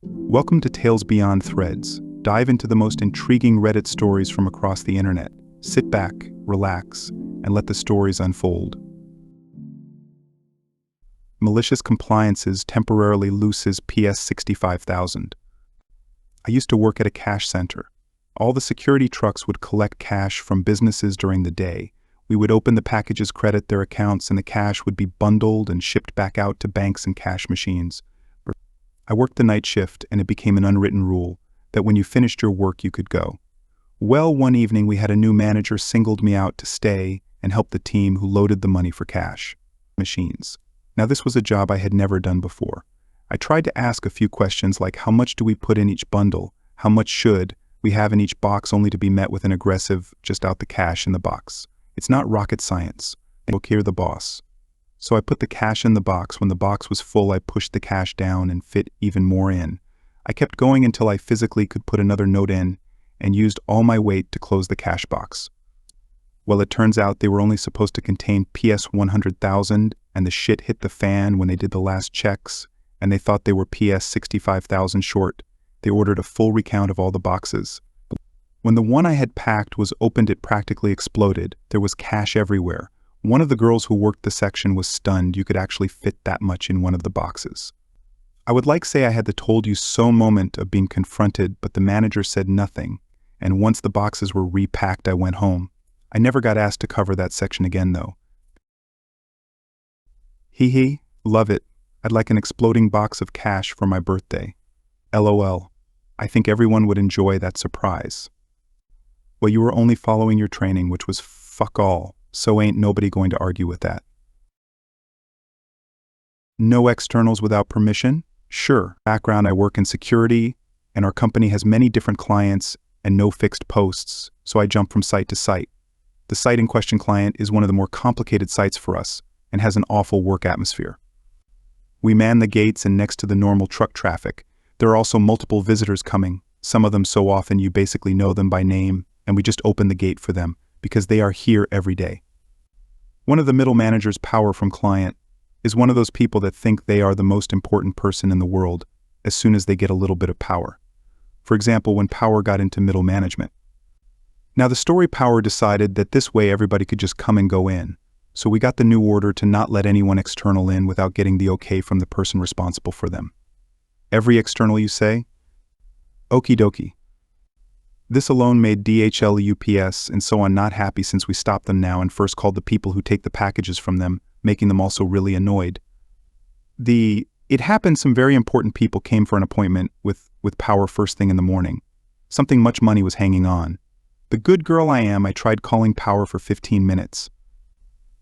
Welcome to Tales Beyond Threads. Dive into the most intriguing Reddit stories from across the internet. Sit back, relax, and let the stories unfold. MaliciousCompliance's temporarily loses PS 65,000. I used to work at a cash center. All the security trucks would collect cash from businesses during the day. We would open the packages, credit their accounts, and the cash would be bundled and shipped back out to banks and cash machines. I worked the night shift, and it became an unwritten rule that when you finished your work, you could go. Well, one evening we had a new manager singled me out to stay and help the team who loaded the money for cash machines. Now, this was a job I had never done before. I tried to ask a few questions like, how much do we put in each bundle? How much should we have in each box, only to be met with an aggressive, just out the cash in the box. It's not rocket science. Look here, the boss. So I put the cash in the box. When the box was full, I pushed the cash down and fit even more in. I kept going until I physically could put another note in and used all my weight to close the cash box. Well, it turns out they were only supposed to contain PS 100,000, and the shit hit the fan when they did the last checks, and they thought they were PS 65,000 short. They ordered a full recount of all the boxes. When the one I had packed was opened, it practically exploded. There was cash everywhere. One of the girls who worked the section was stunned you could actually fit that much in one of the boxes. I would say I had the told you so moment of being confronted, but the manager said nothing, and once the boxes were repacked, I went home. I never got asked to cover that section again, though. Hee, love it. I'd like an exploding box of cash for my birthday. LOL. I think everyone would enjoy that surprise. Well, you were only following your training, which was fuck all. So ain't nobody going to argue with that. No externals without permission? Sure. Background, I work in security, and our company has many different clients and no fixed posts, so I jump from site to site. The site in question client is one of the more complicated sites for us and has an awful work atmosphere. We man the gates, and next to the normal truck traffic, there are also multiple visitors coming, some of them so often you basically know them by name, and we just open the gate for them because they are here every day. One of the middle managers, Power from client, is one of those people that think they are the most important person in the world as soon as they get a little bit of power. For example, when Power got into middle management. Now, the story, Power decided that this way everybody could just come and go in, so we got the new order to not let anyone external in without getting the okay from the person responsible for them. Every external, you say? Okie dokie. This alone made DHL, UPS, and so on not happy, since we stopped them now and first called the people who take the packages from them, making them also really annoyed. It happened some very important people came for an appointment with Power first thing in the morning. Something much money was hanging on. The good girl I am, I tried calling Power for 15 minutes.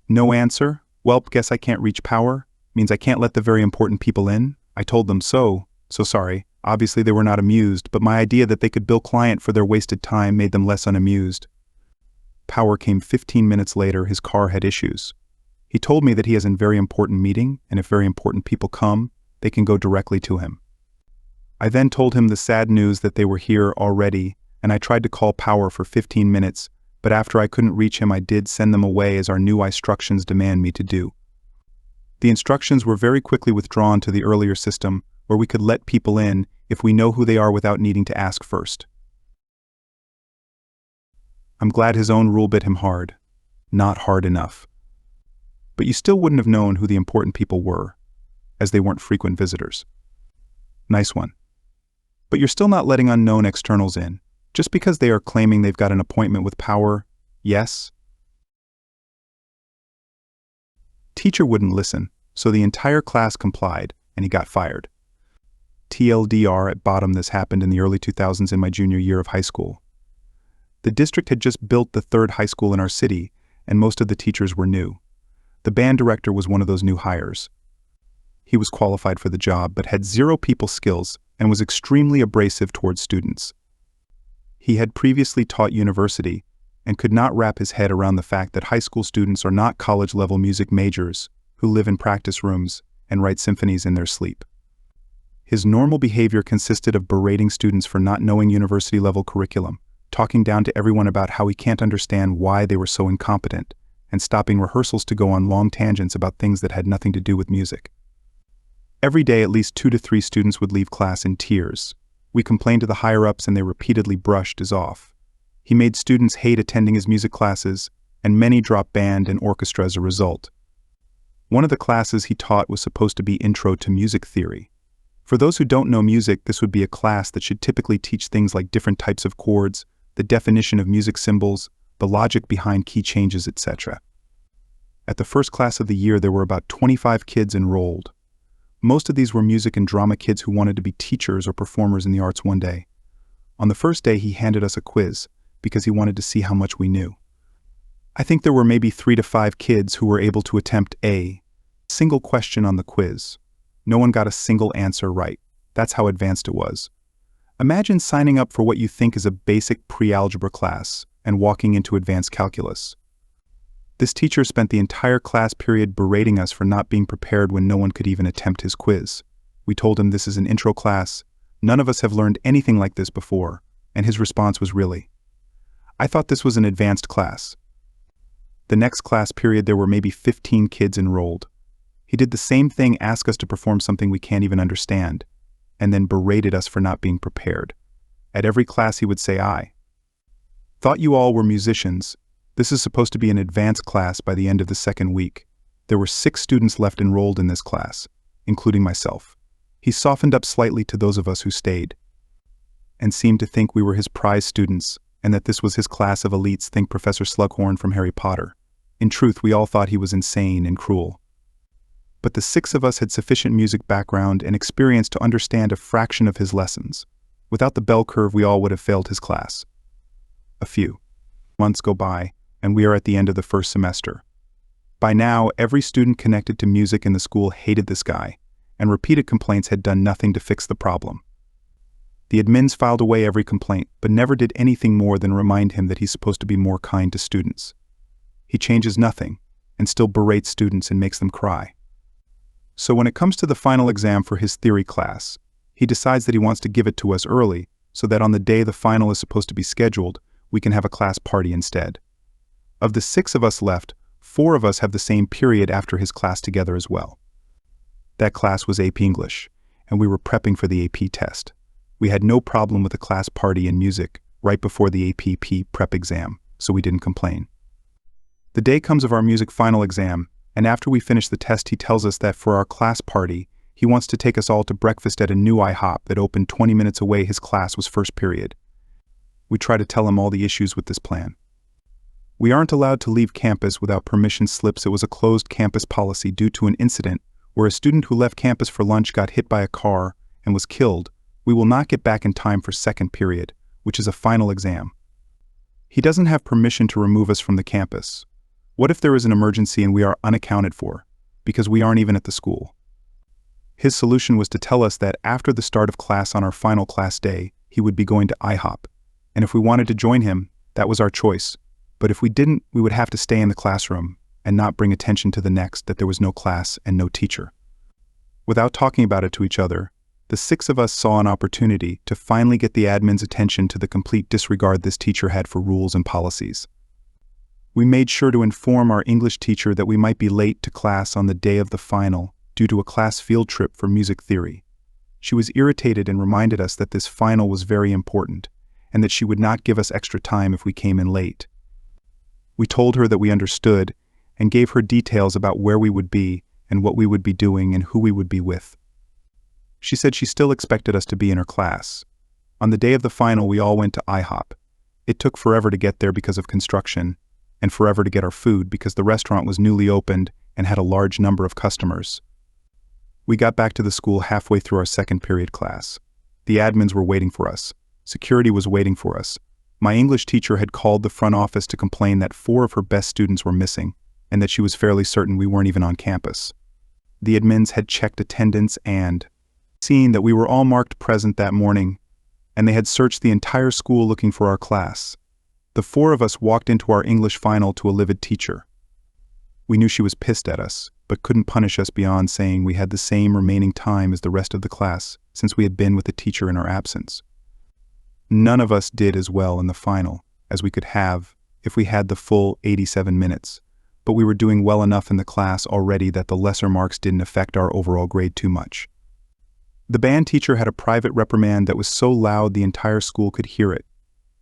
No answer? Well, guess I can't reach Power. Means I can't let the very important people in? I told them so sorry. Obviously, they were not amused, but my idea that they could bill client for their wasted time made them less unamused. Power came 15 minutes later. His car had issues. He told me that he has a very important meeting, and if very important people come, they can go directly to him. I then told him the sad news that they were here already, and I tried to call Power for 15 minutes, but after I couldn't reach him, I did send them away as our new instructions demand me to do. The instructions were very quickly withdrawn to the earlier system, where we could let people in if we know who they are without needing to ask first. I'm glad his own rule bit him hard. Not hard enough. But you still wouldn't have known who the important people were, as they weren't frequent visitors. Nice one. But you're still not letting unknown externals in, just because they are claiming they've got an appointment with Power, yes? Teacher wouldn't listen, so the entire class complied, and he got fired. TLDR, at bottom, this happened in the early 2000s in my junior year of high school. The district had just built the third high school in our city, and most of the teachers were new. The band director was one of those new hires. He was qualified for the job, but had zero people skills and was extremely abrasive towards students. He had previously taught university and could not wrap his head around the fact that high school students are not college-level music majors who live in practice rooms and write symphonies in their sleep. His normal behavior consisted of berating students for not knowing university-level curriculum, talking down to everyone about how he can't understand why they were so incompetent, and stopping rehearsals to go on long tangents about things that had nothing to do with music. Every day, at least 2 to 3 students would leave class in tears. We complained to the higher-ups and they repeatedly brushed us off. He made students hate attending his music classes, and many dropped band and orchestra as a result. One of the classes he taught was supposed to be Intro to Music Theory. For those who don't know music, this would be a class that should typically teach things like different types of chords, the definition of music symbols, the logic behind key changes, etc. At the first class of the year, there were about 25 kids enrolled. Most of these were music and drama kids who wanted to be teachers or performers in the arts one day. On the first day, he handed us a quiz because he wanted to see how much we knew. I think there were maybe 3 to 5 kids who were able to attempt a single question on the quiz. No one got a single answer right. That's how advanced it was. Imagine signing up for what you think is a basic pre-algebra class and walking into advanced calculus. This teacher spent the entire class period berating us for not being prepared when no one could even attempt his quiz. We told him this is an intro class, none of us have learned anything like this before, and his response was really, I thought this was an advanced class. The next class period there were maybe 15 kids enrolled. He did the same thing, asked us to perform something we can't even understand, and then berated us for not being prepared. At every class he would say, I thought you all were musicians. This is supposed to be an advanced class by the end of the second week. There were 6 students left enrolled in this class, including myself. He softened up slightly to those of us who stayed, and seemed to think we were his prize students, and that this was his class of elites, think Professor Slughorn from Harry Potter. In truth, we all thought he was insane and cruel. But the 6 of us had sufficient music background and experience to understand a fraction of his lessons. Without the bell curve, we all would have failed his class. A few months go by, and we are at the end of the first semester. By now, every student connected to music in the school hated this guy, and repeated complaints had done nothing to fix the problem. The admins filed away every complaint, but never did anything more than remind him that he's supposed to be more kind to students. He changes nothing, and still berates students and makes them cry. So when it comes to the final exam for his theory class, he decides that he wants to give it to us early, so that on the day the final is supposed to be scheduled, we can have a class party instead. Of the 6 of us left, 4 of us have the same period after his class together as well. That class was AP English, and we were prepping for the AP test. We had no problem with a class party in music right before the APP prep exam, so we didn't complain. The day comes of our music final exam, and after we finish the test he tells us that for our class party, he wants to take us all to breakfast at a new IHOP that opened 20 minutes away. His class was first period. We try to tell him all the issues with this plan. We aren't allowed to leave campus without permission slips. It was a closed campus policy due to an incident where a student who left campus for lunch got hit by a car and was killed. We will not get back in time for second period, which is a final exam. He doesn't have permission to remove us from the campus. What if there is an emergency and we are unaccounted for, because we aren't even at the school? His solution was to tell us that after the start of class on our final class day, he would be going to IHOP, and if we wanted to join him, that was our choice. But if we didn't, we would have to stay in the classroom and not bring attention to the next that there was no class and no teacher. Without talking about it to each other, the 6 of us saw an opportunity to finally get the admin's attention to the complete disregard this teacher had for rules and policies. We made sure to inform our English teacher that we might be late to class on the day of the final due to a class field trip for music theory. She was irritated and reminded us that this final was very important and that she would not give us extra time if we came in late. We told her that we understood and gave her details about where we would be and what we would be doing and who we would be with. She said she still expected us to be in her class. On the day of the final, we all went to IHOP. It took forever to get there because of construction, and forever to get our food because the restaurant was newly opened and had a large number of customers. We got back to the school halfway through our second period class. The admins were waiting for us. Security was waiting for us. My English teacher had called the front office to complain that 4 of her best students were missing and that she was fairly certain we weren't even on campus. The admins had checked attendance and seen that we were all marked present that morning, and they had searched the entire school looking for our class. The 4 of us walked into our English final to a livid teacher. We knew she was pissed at us, but couldn't punish us beyond saying we had the same remaining time as the rest of the class since we had been with the teacher in our absence. None of us did as well in the final as we could have if we had the full 87 minutes, but we were doing well enough in the class already that the lesser marks didn't affect our overall grade too much. The band teacher had a private reprimand that was so loud the entire school could hear it.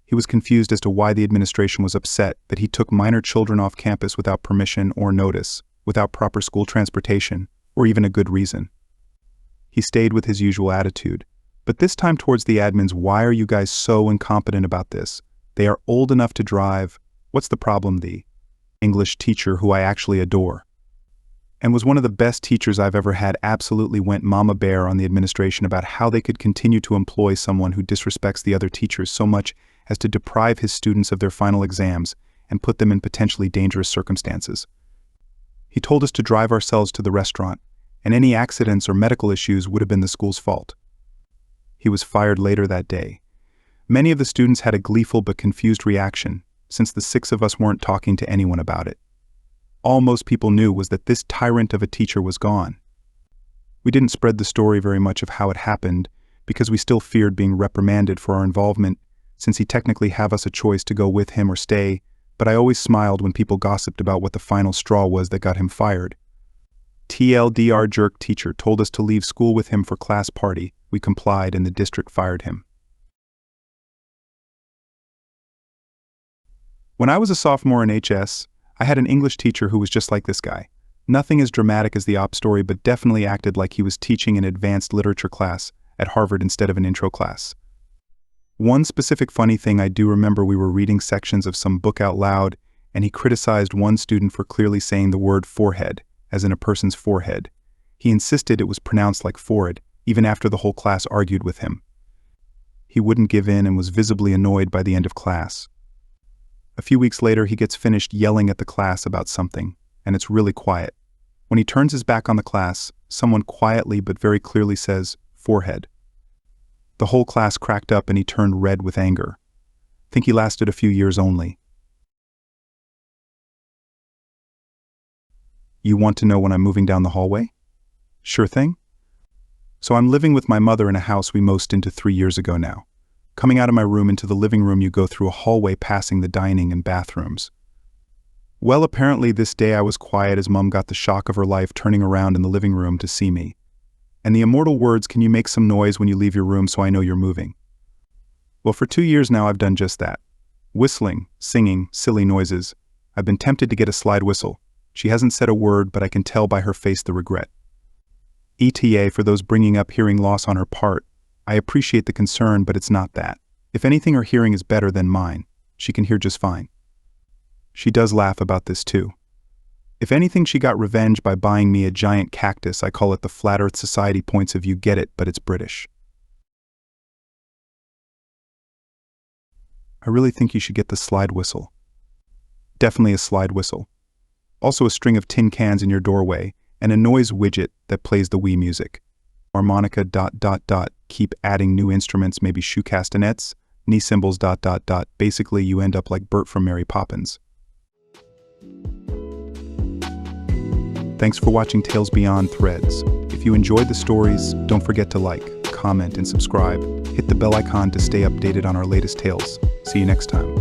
He was confused as to why the administration was upset that he took minor children off campus without permission or notice, without proper school transportation, or even a good reason. He stayed with his usual attitude, but this time towards the admins. Why are you guys so incompetent about this? They are old enough to drive. What's the problem? The English teacher, who I actually adore, and was one of the best teachers I've ever had, absolutely went mama bear on the administration about how they could continue to employ someone who disrespects the other teachers so much as to deprive his students of their final exams and put them in potentially dangerous circumstances. He told us to drive ourselves to the restaurant, and any accidents or medical issues would have been the school's fault. He was fired later that day. Many of the students had a gleeful but confused reaction, since the 6 of us weren't talking to anyone about it. All most people knew was that this tyrant of a teacher was gone. We didn't spread the story very much of how it happened because we still feared being reprimanded for our involvement, since he technically have us a choice to go with him or stay, but I always smiled when people gossiped about what the final straw was that got him fired. TLDR jerk teacher told us to leave school with him for class party. We complied and the district fired him. When I was a sophomore in HS, I had an English teacher who was just like this guy. Nothing as dramatic as the op story, but definitely acted like he was teaching an advanced literature class at Harvard instead of an intro class. One specific funny thing I do remember, we were reading sections of some book out loud, and he criticized one student for clearly saying the word forehead, as in a person's forehead. He insisted it was pronounced like forehead, even after the whole class argued with him. He wouldn't give in and was visibly annoyed by the end of class. A few weeks later, he gets finished yelling at the class about something, and it's really quiet. When he turns his back on the class, someone quietly but very clearly says, "Forehead." The whole class cracked up and he turned red with anger. I think he lasted a few years only. You want to know when I'm moving down the hallway? Sure thing. So I'm living with my mother in a house we moved into 3 years ago now. Coming out of my room into the living room, you go through a hallway passing the dining and bathrooms. Well, apparently this day I was quiet as Mum got the shock of her life turning around in the living room to see me. And the immortal words, "Can you make some noise when you leave your room so I know you're moving?" Well, for 2 years now I've done just that. Whistling, singing, silly noises. I've been tempted to get a slide whistle. She hasn't said a word, but I can tell by her face the regret. ETA for those bringing up hearing loss on her part. I appreciate the concern, but it's not that. If anything, her hearing is better than mine. She can hear just fine. She does laugh about this too. If anything, she got revenge by buying me a giant cactus. I call it the Flat Earth Society points of view. Get it, but it's British. I really think you should get the slide whistle. Definitely a slide whistle. Also a string of tin cans in your doorway, and a noise widget that plays the Wii music. Harmonica ... Keep adding new instruments, maybe shoe castanets, knee cymbals ... Basically you end up like Bert from Mary Poppins. Thanks for watching Tales Beyond Threads. If you enjoyed the stories, don't forget to like, comment, and subscribe. Hit the bell icon to stay updated on our latest tales. See you next time.